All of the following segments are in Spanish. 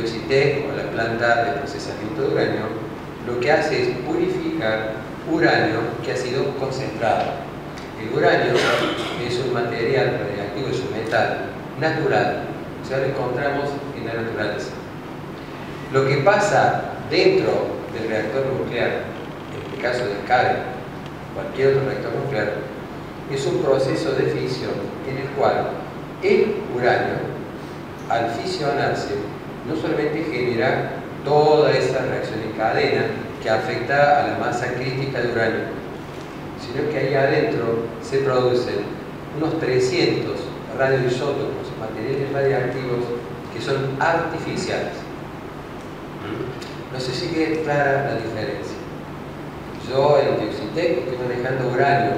Dioxitec o la planta de procesamiento de uranio lo que hace es purificar uranio que ha sido concentrado. El uranio es un material radiactivo, es un metal natural, o sea, lo encontramos en la naturaleza. Lo que pasa dentro del reactor nuclear, en este caso del CARE, cualquier otro reactor nuclear, es un proceso de fisión en el cual el uranio, al fisionarse, no solamente genera toda esa reacción en cadena que afecta a la masa crítica de uranio, sino que ahí adentro se producen unos 300 radioisótopos, materiales radiactivos que son artificiales. No sé si queda clara la diferencia. Yo en Dioxitec estoy manejando uranio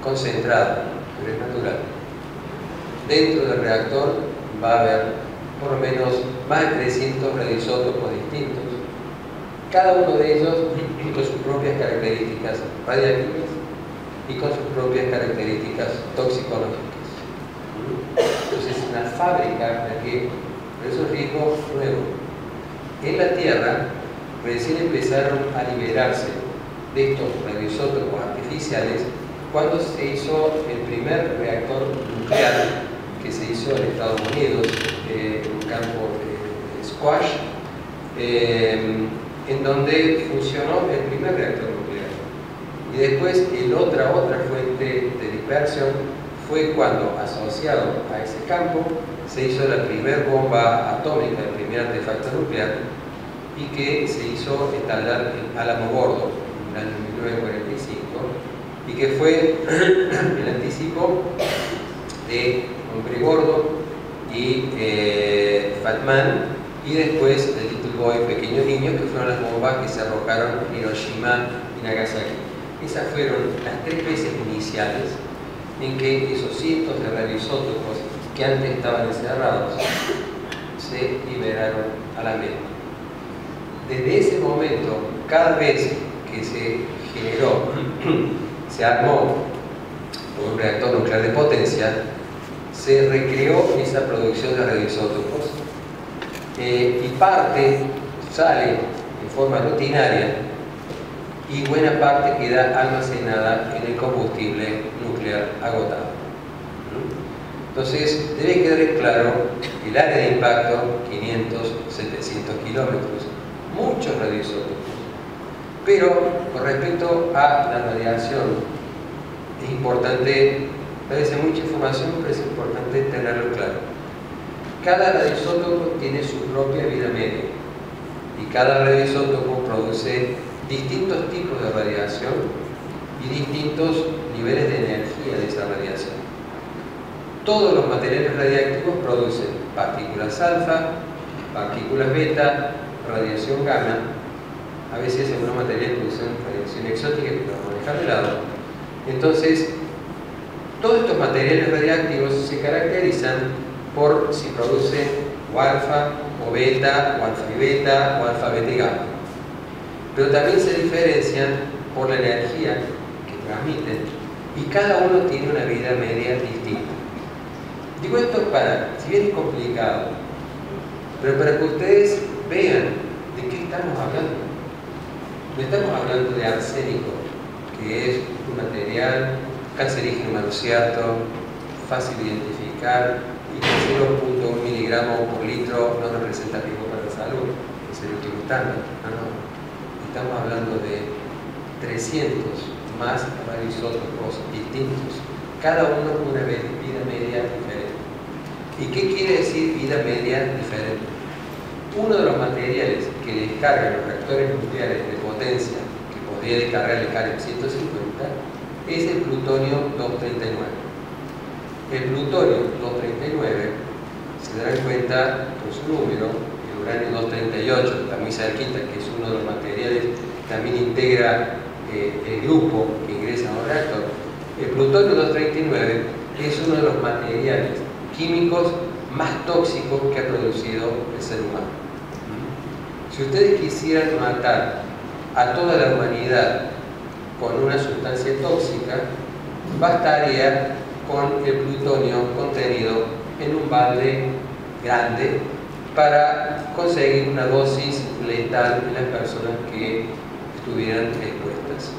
concentrado, pero es natural. Dentro del reactor va a haber por lo menos más de 300 radioisótopos distintos, cada uno de ellos con sus propias características radiactivas y con sus propias características toxicológicas. Entonces, es una fábrica que, pero es un riesgo nuevo. En la Tierra recién empezaron a liberarse de estos radioisótopos artificiales cuando se hizo el primer reactor nuclear que se hizo en Estados Unidos, en un campo de Squash, en donde funcionó el primer reactor nuclear. Y después otra fuente de dispersión fue cuando, asociado a ese campo, se hizo la primera bomba atómica, el primer artefacto nuclear, y que se hizo estallar en Alamogordo en el año 1945, y que fue el anticipo de Hombre Gordo y Fat Man, y después de Little Boy, Pequeño Niño, que fueron las bombas que se arrojaron en Hiroshima y Nagasaki. Esas fueron las 3 veces iniciales en que esos cientos de radioisótopos que antes estaban encerrados se liberaron a la mente. Desde ese momento, cada vez que se generó, se armó un reactor nuclear de potencia, se recreó esa producción de radioisótopos y parte sale en forma rutinaria y buena parte queda almacenada en el combustible nuclear agotado. Entonces debe quedar claro el área de impacto, 500, 700 kilómetros, muchos radioisótopos. Pero con respecto a la radiación, es importante, parece mucha información, pero es importante tenerlo claro. Cada radioisótopo tiene su propia vida media y cada radioisótopo produce distintos tipos de radiación y distintos niveles de energía de esa radiación. Todos los materiales radiactivos producen partículas alfa, partículas beta, radiación gamma. A veces algunos materiales producen radiación exótica que lo vamos a dejar de lado. Entonces, todos estos materiales radiactivos se caracterizan por si producen o alfa o beta, o alfa y beta, o alfa, beta y gamma. Pero también se diferencian por la energía que transmiten y cada uno tiene una vida media distinta. Digo esto si bien es complicado, pero para que ustedes vean de qué estamos hablando. No estamos hablando de arsénico, que es un material cancerígeno manoseado, fácil de identificar y que 0.1 miligramos por litro no representa riesgo para la salud, es el último estándar. No. Estamos hablando de 300 más radioisótopos distintos, cada uno con una vida media diferente. ¿Y qué quiere decir vida media diferente? Uno de los materiales que descargan los reactores nucleares de potencia que podría descargar el Carium 150 es el plutonio 239. El plutonio 239, se darán cuenta por su número, el uranio 238, está muy cerquita, que es uno de los materiales que también integra el grupo que ingresa a un reactor. El plutonio 239 es uno de los materiales químicos más tóxicos que ha producido el ser humano. Si ustedes quisieran matar a toda la humanidad con una sustancia tóxica, bastaría con el plutonio contenido en un balde grande para conseguir una dosis letal en las personas que estuvieran expuestas.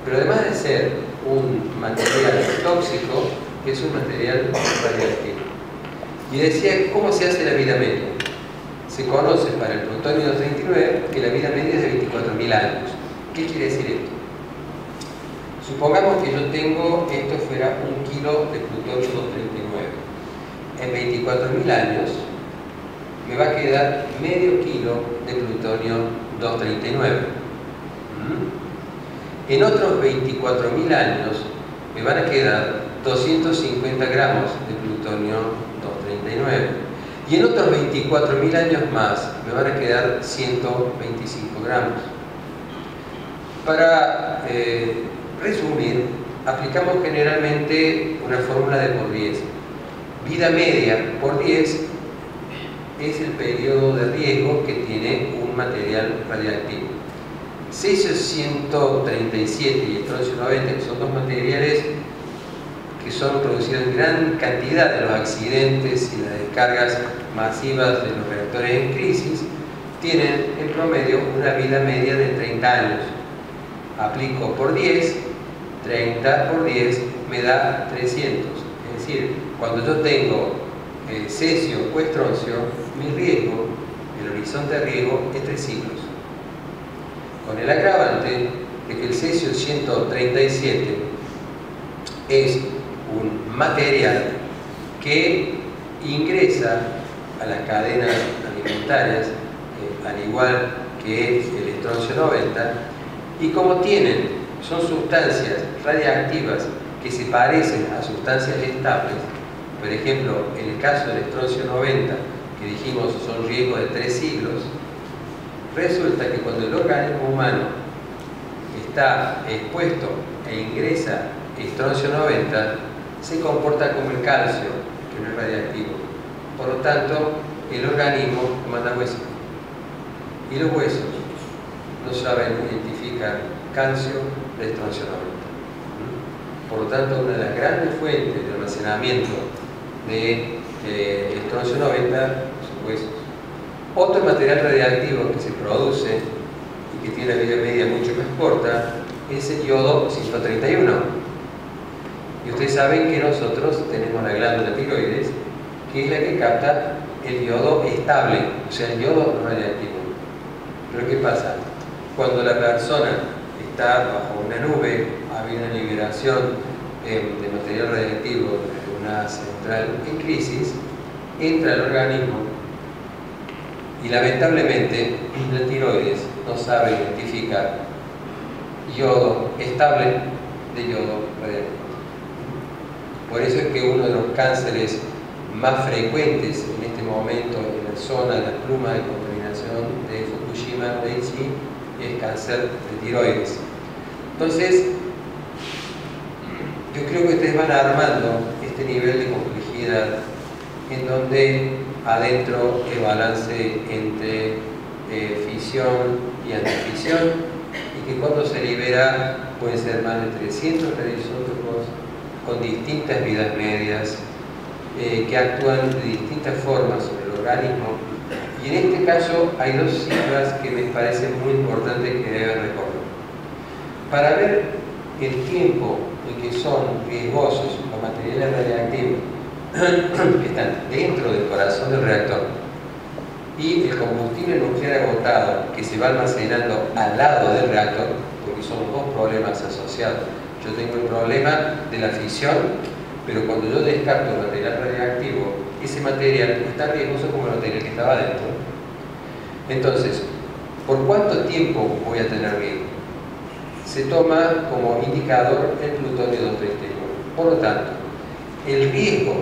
Pero además de ser un material tóxico, es un material radiactivo. Y decía, ¿cómo se hace la vida media? Se conoce para el plutonio 239 que la vida media es de 24.000 años. ¿Qué quiere decir esto? Supongamos que yo tengo, esto fuera 1 kilo de plutonio 239. En 24.000 años me va a quedar medio kilo de plutonio 239. En otros 24.000 años me van a quedar 250 gramos de plutonio 239. Y en otros 24.000 años más me van a quedar 125 gramos. Para resumir, aplicamos generalmente una fórmula de por 10. Vida media por 10 es el periodo de riesgo que tiene un material radiactivo. Cesio 137 y estroncio 90, que son dos materiales que son producidos en gran cantidad de los accidentes y las descargas masivas de los reactores en crisis, tienen en promedio una vida media de 30 años. Aplico por 10, 30 por 10 me da 300. Es decir, cuando yo tengo cesio o estroncio, mi riesgo, el horizonte de riesgo, es 3 siglos. Con el agravante de que el cesio 137 es un material que ingresa a las cadenas alimentarias, al igual que el estroncio 90, y como son sustancias radiactivas que se parecen a sustancias estables, por ejemplo, en el caso del estroncio 90, que dijimos son riesgos de 3 siglos, resulta que cuando el organismo humano está expuesto e ingresa estroncio 90, se comporta como el calcio, que no es radiactivo. Por lo tanto, el organismo manda huesos. Y los huesos no saben identificar calcio de estroncio 90. Por lo tanto, una de las grandes fuentes de almacenamiento de estroncio 90 son huesos. Otro material radiactivo que se produce y que tiene la vida media mucho más corta es el yodo 131. Y ustedes saben que nosotros tenemos la glándula tiroides, que es la que capta el yodo estable, o sea, el yodo no radiactivo. Pero ¿qué pasa? Cuando la persona está bajo una nube, ha habido una liberación de material radiactivo de una central en crisis, entra al organismo y lamentablemente la tiroides no sabe identificar yodo estable de yodo radiactivo. Por eso es que uno de los cánceres más frecuentes en este momento en la zona de la pluma de contaminación de Fukushima Daiichi es cáncer de tiroides. Entonces, yo creo que ustedes van armando este nivel de complejidad en donde adentro el balance entre fisión y antifisión, y que cuando se libera pueden ser más de 300 radioisótopos con distintas vidas medias que actúan de distintas formas sobre el organismo. Y en este caso hay dos cifras que me parecen muy importantes que deben recordar. Para ver el tiempo en que son riesgosos los materiales radiactivos que están dentro del corazón del reactor y el combustible nuclear agotado que se va almacenando al lado del reactor, porque son dos problemas asociados. Yo tengo el problema de la fisión, pero cuando yo descarto el material radiactivo, ese material es tan riesgoso como el material que estaba dentro. Entonces, ¿por cuánto tiempo voy a tener riesgo? Se toma como indicador el plutonio 239. Por lo tanto, el riesgo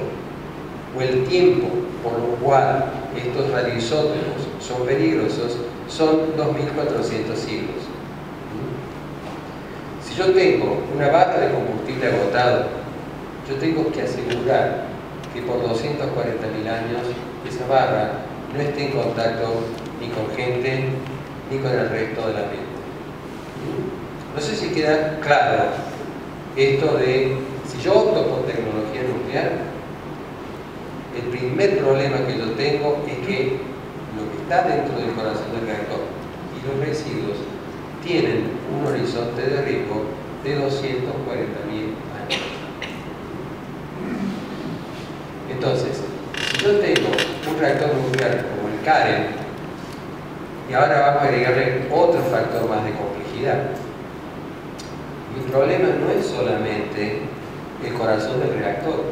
o el tiempo por lo cual estos radioisótopos son peligrosos son 2.400 siglos. Si yo tengo una barra de combustible agotado, yo tengo que asegurar que por 240.000 años esa barra no esté en contacto ni con gente ni con el resto del ambiente. No sé si queda claro esto de, si yo opto por tecnología nuclear, el primer problema que yo tengo es que está dentro del corazón del reactor y los residuos tienen un horizonte de riesgo de 240.000 años. Entonces, si yo tengo un reactor nuclear como el CAREN, y ahora vamos a agregarle otro factor más de complejidad, mi problema no es solamente el corazón del reactor,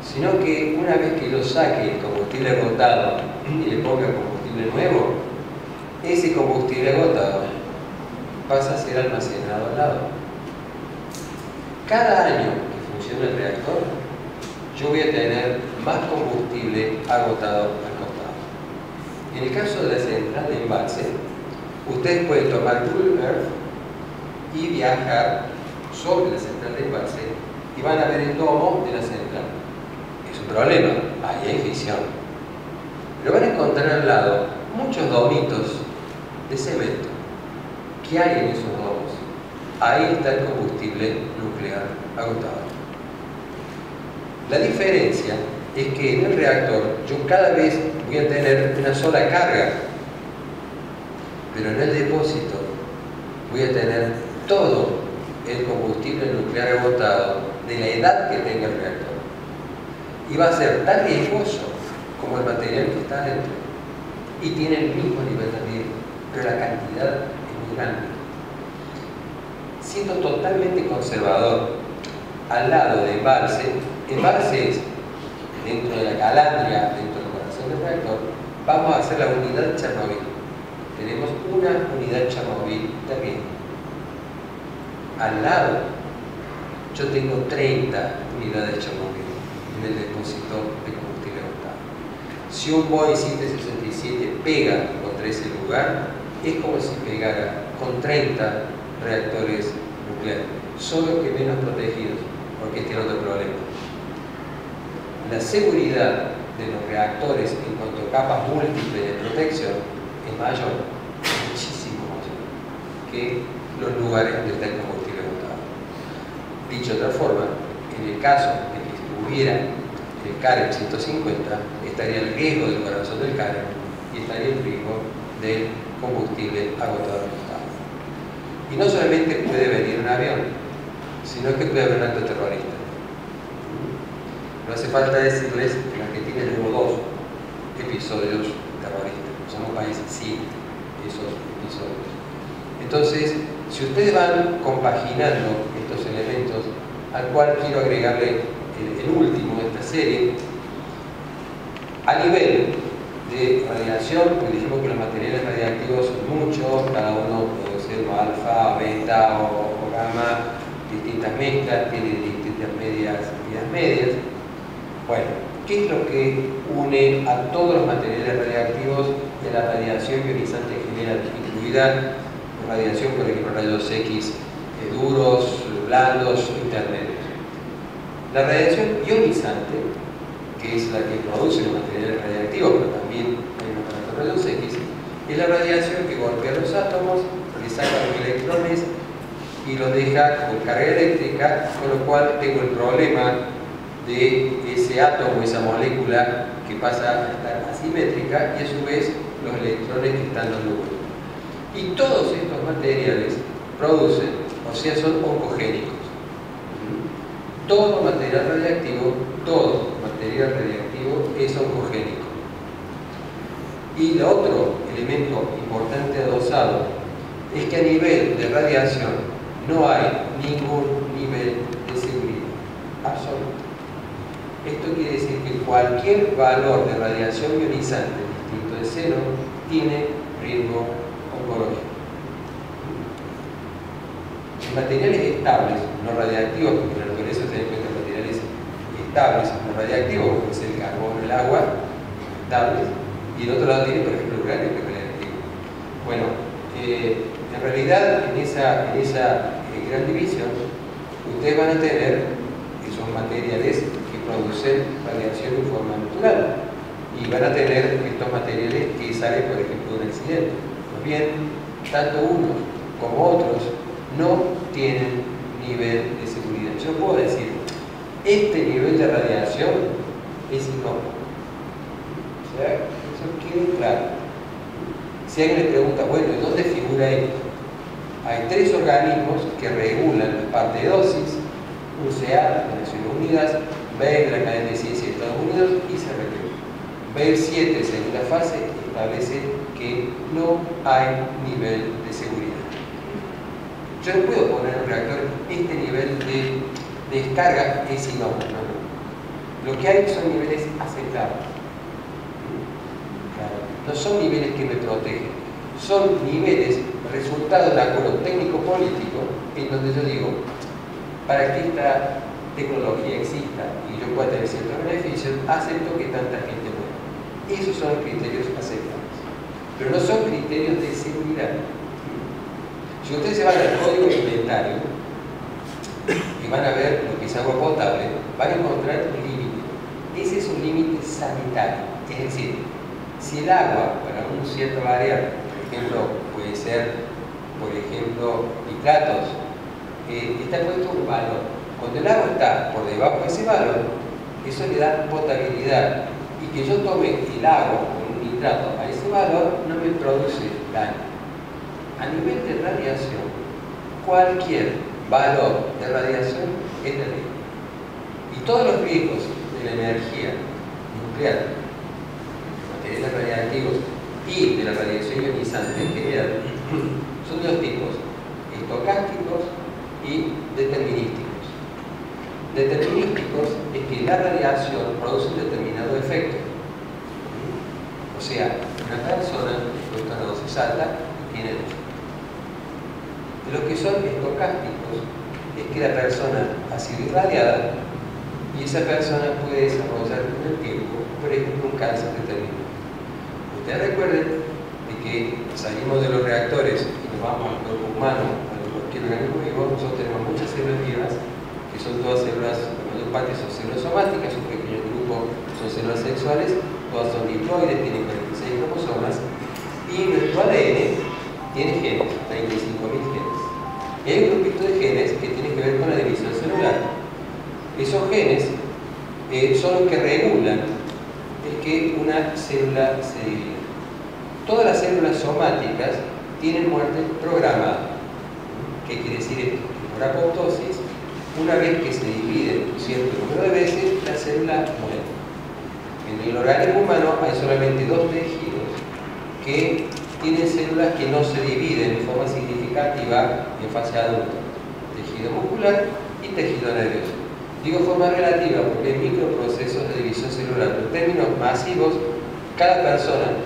sino que una vez que yo saque el combustible agotado y le ponga combustible nuevo, ese combustible agotado pasa a ser almacenado al lado. Cada año que funcione el reactor, yo voy a tener más combustible agotado al costado. En el caso de la central de embalse, ustedes pueden tomar Google Earth y viajar sobre la central de embalse y van a ver el domo de la central. Es un problema, ahí hay fisión. Pero van a encontrar al lado muchos domitos de cemento. ¿Qué hay en esos domos? Ahí está el combustible nuclear agotado. La diferencia es que en el reactor yo cada vez voy a tener una sola carga, pero en el depósito voy a tener todo el combustible nuclear agotado de la edad que tenga el reactor. Y va a ser tan riesgoso como el material que está dentro. Y tiene el mismo nivel de riesgo, pero la cantidad es muy grande. Siendo totalmente conservador, al lado de embalse es dentro de la calandria, dentro del corazón del reactor, vamos a hacer la unidad Chernobyl. Tenemos una unidad Chernobyl de riesgo. Al lado, yo tengo 30 unidades Chernobyl en el depósito de combustible agotado. Si un Boeing 767 pega contra ese lugar, es como si pegara con 30 reactores nucleares, solo que menos protegidos, porque tiene otro problema. La seguridad de los reactores en cuanto a capas múltiples de protección es mayor, muchísimo mayor, que los lugares donde está el combustible agotado. Dicho de otra forma, en el caso de que estuviera el CAREN 150, estaría el riesgo del corazón del CAREN y estaría el riesgo del combustible agotado al costado. Y no solamente puede venir un avión, sino que puede haber un acto terrorista. No hace falta decirles que en Argentina tenemos 2 episodios terroristas. Somos países sin esos episodios. Entonces, si ustedes van compaginando estos elementos, al cual quiero agregarle el último de esta serie, a nivel de radiación, pues dijimos que los materiales radiactivos son muchos, cada uno puede ser alfa, beta o gamma, distintas mezclas, tiene distintas medidas. Bueno, ¿qué es lo que une a todos los materiales radiactivos de la radiación ionizante general, incluida radiación, por ejemplo, rayos X duros, blandos, intermedios? La radiación ionizante, que es la que produce los materiales radiactivos, pero también hay los rayos X, es la radiación que golpea los átomos, le saca los electrones y los deja con carga eléctrica, con lo cual tengo el problema de ese átomo, esa molécula que pasa a estar asimétrica y a su vez los electrones que están dando vuelta. Y todos estos materiales producen, o sea, son oncogénicos. Todo material radiactivo es oncogénico. Y el otro elemento importante adosado es que a nivel de radiación no hay ningún nivel de seguridad absoluto. Esto quiere decir que cualquier valor de radiación ionizante distinto de 0 tiene riesgo oncológico. En materiales estables, no radiactivos, porque en la naturaleza se dan cuenta de materiales estables, no radiactivos, como es el carbón, el agua, estables, y el otro lado tiene, por ejemplo, el uranio, que es radiactivo. Bueno, en realidad, en esa gran división, ustedes van a tener esos materiales que producen radiación en forma natural y van a tener estos materiales que salen, por ejemplo, de un accidente. Pues bien, tanto unos como otros no tienen nivel de seguridad. Yo puedo decir, este nivel de radiación es inocuo. O sea, eso quiere muy claro. Si alguien le pregunta, bueno, ¿y dónde figura esto? Hay 3 organismos que regulan la parte de dosis: UCA, de Naciones Unidas, BEI, de la Academia de Ciencias de Estados Unidos, y CRP. BEI 7, segunda fase, establece que no hay nivel de seguridad. Yo no puedo poner en un reactor este nivel de descarga es inócuo. No. Lo que hay son niveles aceptables. No son niveles que me protegen, son niveles resultado de un acuerdo técnico-político en donde yo digo, para que esta tecnología exista y yo pueda tener ciertos beneficios, acepto que tanta gente muera. Esos son los criterios aceptables, pero no son criterios de seguridad. Si ustedes se van al código de inventario y van a ver lo que es agua potable, van a encontrar un límite. Ese es un límite sanitario, es decir, si el agua para un cierto variable, por ejemplo, puede ser, nitratos, está puesto un valor. Cuando el agua está por debajo de ese valor, eso le da potabilidad. Y que yo tome el agua con un nitrato a ese valor no me produce daño. A nivel de radiación, cualquier valor de radiación es de riesgo. Y todos los riesgos de la energía nuclear, materiales radiactivos y de la radiación ionizante en general, son de 2 tipos: estocásticos y determinísticos. Determinísticos es que la radiación produce un determinado efecto. O sea, una persona con una dosis alta tiene eso. Lo que son estocásticos es que la persona ha sido irradiada y esa persona puede desarrollar con el tiempo, por ejemplo, un cáncer determinado. Ustedes recuerden de que salimos de los reactores y nos vamos al cuerpo humano, a cualquier organismo vivo. Nosotros tenemos muchas células vivas, que son todas células, la mayor parte son células somáticas, un pequeño grupo son células sexuales, todas son diploides, tienen 46 cromosomas, y nuestro ADN tiene genes, 35.000 genes. Y hay un grupito de genes que tiene que ver con la división celular. Esos genes son los que regulan el que una célula se divida. Todas las células somáticas tienen muerte programada. ¿Qué quiere decir esto? Que por apoptosis, una vez que se divide un cierto número de veces, la célula muere. En el organismo humano hay solamente 2 tejidos que tienen células que no se dividen de forma significativa en fase adulta: tejido muscular y tejido nervioso. Digo forma relativa porque hay microprocesos de división celular, pero en términos masivos, cada persona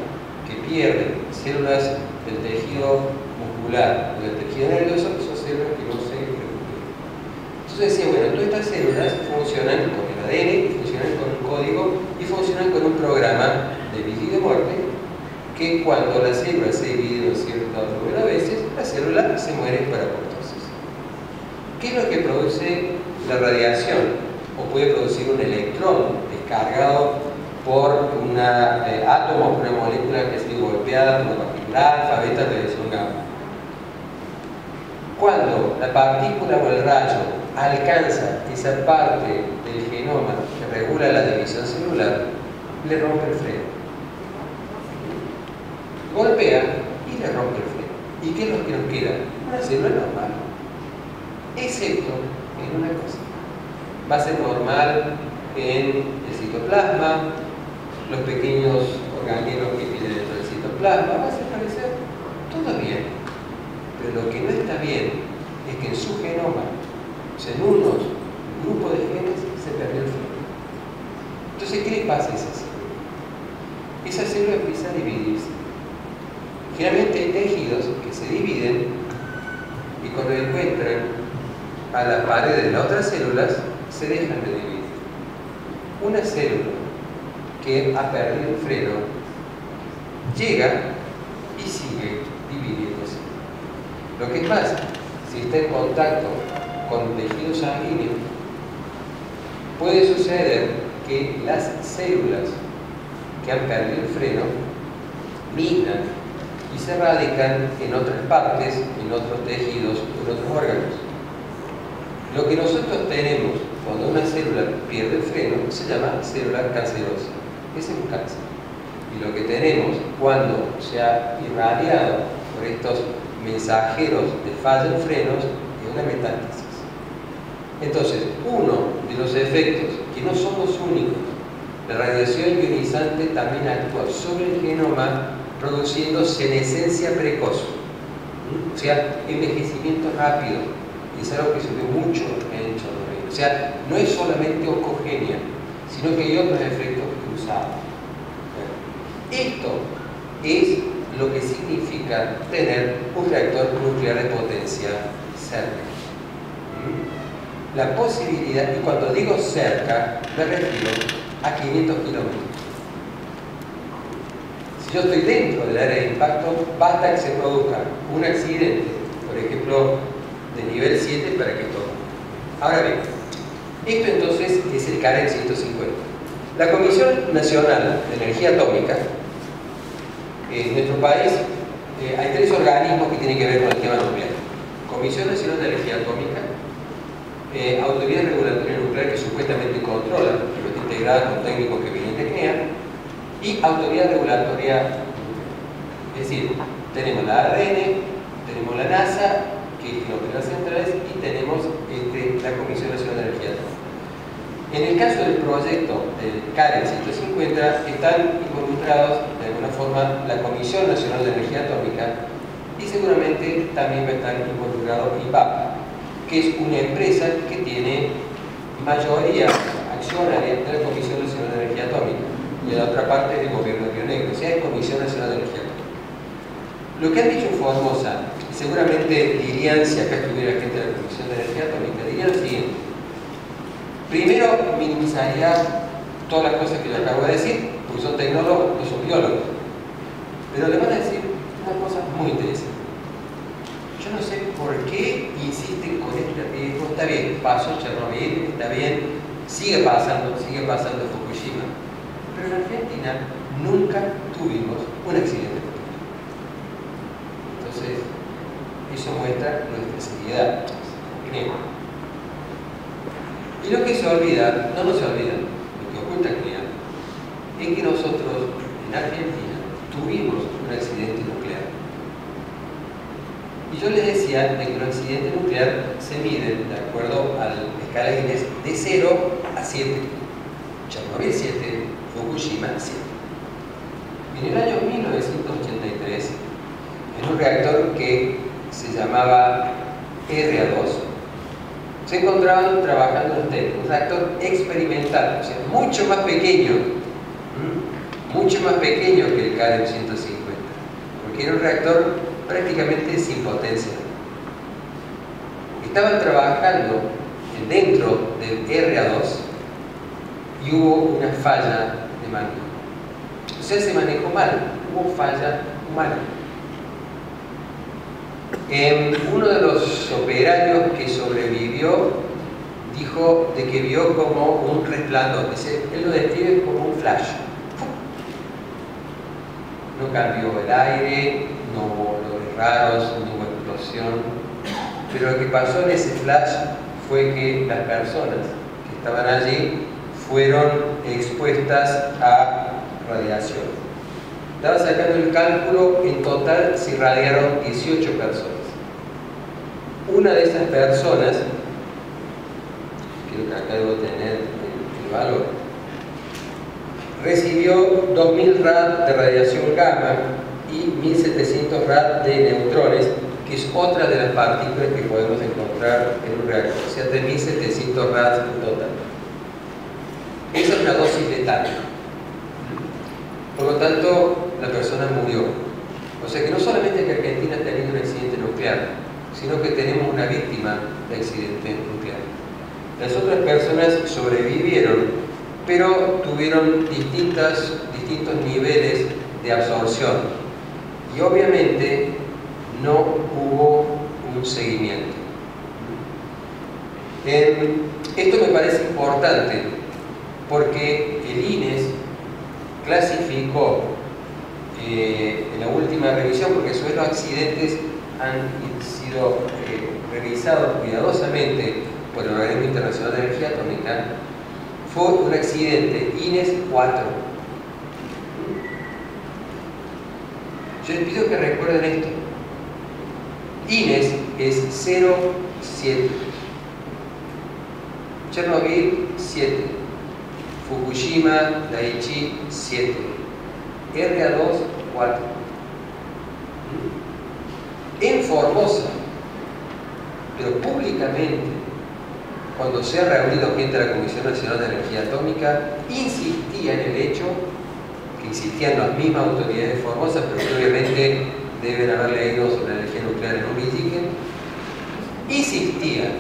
que pierde células del tejido muscular o del tejido nervioso son células que no se recuperan. Entonces decía, bueno, todas estas células funcionan con el ADN, y funcionan con un código y funcionan con un programa de vida y de muerte, que cuando la célula se divide un cierto número de veces, la célula se muere por apoptosis. ¿Qué es lo que produce la radiación? O puede producir un electrón descargado por un átomo, una molécula que ha sido golpeada por una partícula alfa, beta, radiación gamma. Cuando la partícula o el rayo alcanza esa parte del genoma que regula la división celular, le rompe el freno. Golpea y le rompe el freno. ¿Y qué es lo que nos queda? Una célula normal. Excepto en una cosa. Va a ser normal en el citoplasma, los pequeños organelos que tienen dentro del citoplasma, va a desaparecer todo bien. Pero lo que no está bien es que en su genoma, o sea, en un grupo de genes, se perdió el freno. Entonces, ¿qué le pasa a esa célula? Esa célula empieza a dividirse. Generalmente hay tejidos que se dividen y cuando encuentran a las paredes de las otras células, se dejan de dividir. Una célula que ha perdido el freno llega y sigue dividiéndose. Lo que pasa, si está en contacto con tejido sanguíneo, puede suceder que las células que han perdido el freno migran y se radican en otras partes, en otros tejidos, en otros órganos. Lo que nosotros tenemos cuando una célula pierde el freno se llama célula cancerosa. Ese es un cáncer. Y lo que tenemos cuando se ha irradiado por estos mensajeros de falla en frenos es una metástasis. Entonces, uno de los efectos, que no son los únicos, la radiación ionizante también actúa sobre el genoma produciendo senescencia precoz, o sea, envejecimiento rápido, y es algo que se ve mucho en Chernobyl. O sea, no es solamente oncogenia, sino que hay otros efectos cruzados. Esto es lo que significa tener un reactor nuclear de potencia cerca. La posibilidad, y cuando digo cerca, me refiero a 500 kilómetros. Si yo estoy dentro del área de impacto, basta que se produzca un accidente, por ejemplo, de nivel 7 para que esto ocurra. Ahora bien, esto entonces es el CAREN 150. La Comisión Nacional de Energía Atómica, en nuestro país, hay tres organismos que tienen que ver con el tema nuclear. Comisión Nacional de Energía Atómica, Autoridad Regulatoria Nuclear, que supuestamente controla, pero está integrada con técnicos que vienen de CNEA, y Autoridad Regulatoria, es decir, tenemos la ARN, tenemos la NASA, que es la Autoridad Centrales, y tenemos la Comisión Nacional de Energía Atómica. En el caso del proyecto del CAREN 150 están involucrados de alguna forma la Comisión Nacional de Energía Atómica y seguramente también va a estar involucrado IPAP, que es una empresa que tiene mayoría accionaria de la Comisión Nacional de Energía Atómica y la otra parte del gobierno de Río Negro, o sea, es Comisión Nacional de Energía Atómica. Lo que han dicho en Formosa, y seguramente dirían, si acá estuviera gente de la Comisión de Energía Atómica, dirían lo siguiente. Primero, minimizaría todas las cosas que yo acabo de decir, porque son tecnólogos, no son biólogos. Pero le van a decir una cosa muy interesante. Yo no sé por qué insisten con este riesgo. Está bien, pasó Chernobyl, está bien, sigue pasando Fukushima. Pero en Argentina nunca tuvimos un accidente. Entonces, eso muestra nuestra seriedad, creo. Y lo que se olvida, no se olvida, lo que oculta CNEA, es que nosotros en Argentina tuvimos un accidente nuclear. Y yo les decía de que un accidente nuclear se mide, de acuerdo a la escala Guinness, de 0 a 7. Chernobyl 7, Fukushima 7. En el año 1983, en un reactor que se llamaba RA2, se encontraban trabajando los técnicos, un reactor experimental, o sea, mucho más pequeño que el CAREN 150, porque era un reactor prácticamente sin potencia. Estaban trabajando dentro del RA2 y hubo una falla de manejo. O sea, se manejó mal, hubo falla humana. Uno de los operarios que sobrevivió dijo de que vio como un resplandor. Él lo describe como un flash. No cambió el aire, no hubo olores raros, no hubo explosión. Pero lo que pasó en ese flash fue que las personas que estaban allí fueron expuestas a radiación. Estaba sacando el cálculo, en total se irradiaron 18 personas. Una de esas personas, creo que acá debo tener el valor, recibió 2000 rad de radiación gamma y 1700 rad de neutrones, que es otra de las partículas que podemos encontrar en un reactor, o sea, 3700 rad en total. Esa es una dosis letal. Por lo tanto, la persona murió. O sea que no solamente que Argentina ha tenido un accidente nuclear, sino que tenemos una víctima de accidente nuclear. Las otras personas sobrevivieron, pero tuvieron distintos niveles de absorción. Y obviamente no hubo un seguimiento. Esto me parece importante porque el INES clasificó en la última revisión, porque sobre los accidentes han sido revisados cuidadosamente por el Organismo Internacional de Energía Atómica, fue un accidente INES 4. Yo les pido que recuerden esto. Ines es 0,7. Chernobyl, 7. Fukushima, Daiichi, 7. RA2, 4. En Formosa, pero públicamente, cuando se ha reunido gente de la Comisión Nacional de Energía Atómica, insistía en el hecho, que insistían las mismas autoridades de Formosa, pero que obviamente deben haber leído sobre la energía nuclear en un Villiquen, insistía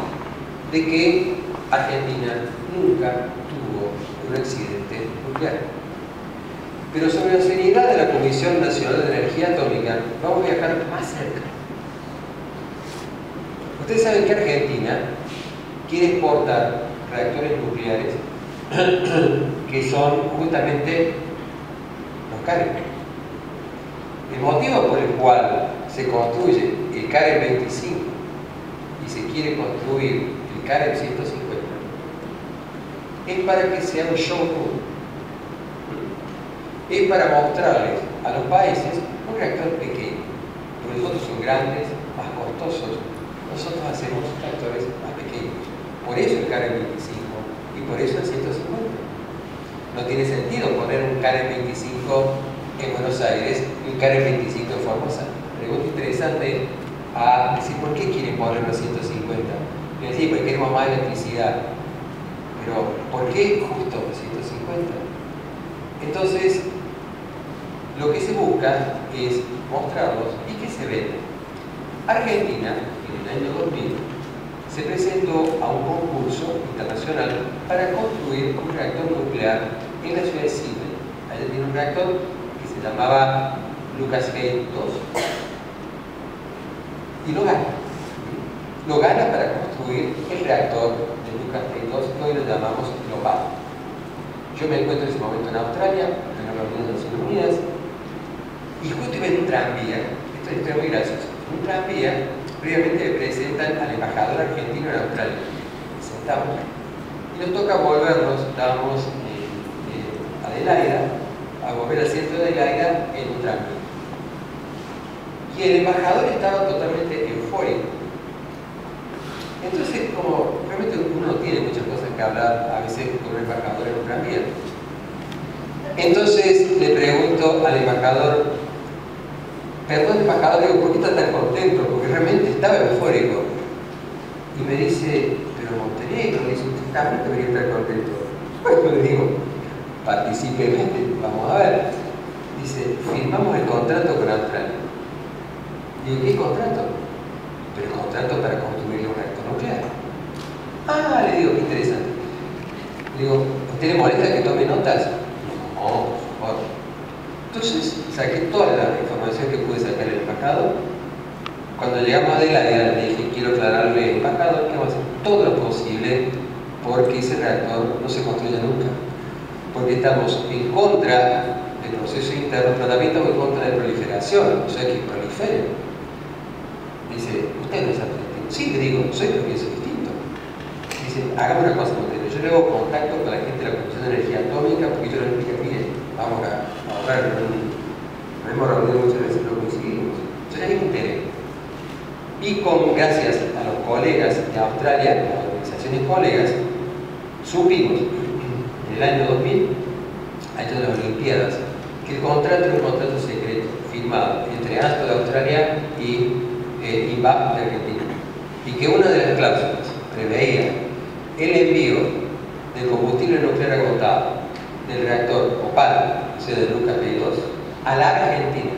de que Argentina nunca tuvo un accidente nuclear. Pero sobre la seriedad de la Comisión Nacional de Energía Atómica, vamos a viajar más cerca. Ustedes saben que Argentina quiere exportar reactores nucleares que son justamente los CAREM. El motivo por el cual se construye el CAREM 25 y se quiere construir el CAREM 150 es para que sea un showroom. Es para mostrarles a los países un reactor pequeño, porque los otros son grandes, más costosos. Nosotros hacemos reactores más pequeños. Por eso el CAREM 25 y por eso el 150. No tiene sentido poner un CAREM 25 en Buenos Aires y un CAREM 25 en Formosa. Pregunta interesante a decir por qué quieren poner los 150. Y decir, porque queremos más electricidad. Pero, ¿por qué justo los 150? Entonces, lo que se busca es mostrarlos y que se vean. Argentina, en el año 2000, se presentó a un concurso internacional para construir un reactor nuclear en la ciudad de Sydney. Allá tiene un reactor que se llamaba Lucas Gate 2 y lo gana. Lo gana para construir el reactor de Lucas Gate 2 que hoy lo llamamos global. Yo me encuentro en ese momento en Australia, en la reunión de Naciones Unidas, y justo iba en un tranvía. Esto es muy gracioso. En un tranvía, previamente me presentan al embajador argentino en Australia. Sentamos y nos toca volvernos, estábamos en Adelaida, a volver al centro de Adelaida en un tranvía. Y el embajador estaba totalmente eufórico. Entonces, como realmente uno tiene muchas cosas que hablar a veces con un embajador en un tranvía. Entonces le pregunto al embajador, perdón embajador, digo, ¿por qué está tan contento? Porque realmente estaba eufórico. Y me dice, pero Montenegro, dice, usted también debería estar contento. Bueno, le digo, participe, vamos a ver. Dice, firmamos el contrato con Australia. Digo, ¿qué contrato? Pero el contrato para construir un reactor nuclear. Ah, le digo, qué interesante. Le digo, ¿usted le molesta que tome notas? No, por favor. Entonces, saqué toda la información que pude sacar del embajador. Cuando llegamos a Adelaida, le dije, quiero aclararle, embajador, que vamos a hacer todo lo posible porque ese reactor no se construya nunca. Porque estamos en contra del proceso interno, pero también estamos en contra de proliferación, o sea, que proliferen. Dice, ¿usted no es argentino? Sí, le digo, soy, pero pienso distinto. Dice, hagamos una cosa, Montenegro. Yo le hago contacto con la gente de la Comisión de Energía Atómica porque yo le dije, mire, vamos a ahorrar. Nos hemos reunido muchas veces, no coincidimos. Yo ya me enteré. Y gracias a los colegas de Australia, las organizaciones colegas, supimos en el año 2000, año de las Olimpiadas, que el contrato era un contrato secreto firmado entre ANSTO de Australia y INVAP de Argentina, y que una de las cláusulas preveía el envío del combustible nuclear agotado del reactor OPAL, o sea, de Lucas Gate 2, a la Argentina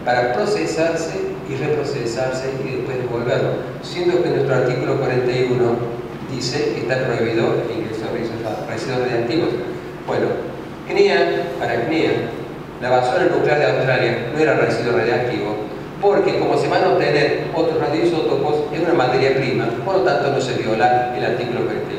para procesarse y reprocesarse y después devolverlo, siendo que nuestro artículo 41 dice que está prohibido el ingreso de residuos radiactivos. Bueno, para CNEA, la basura nuclear de Australia no era residuo radiactivo, porque como se van a obtener otros radioisótopos, es una materia prima, por lo tanto no se viola el artículo 41.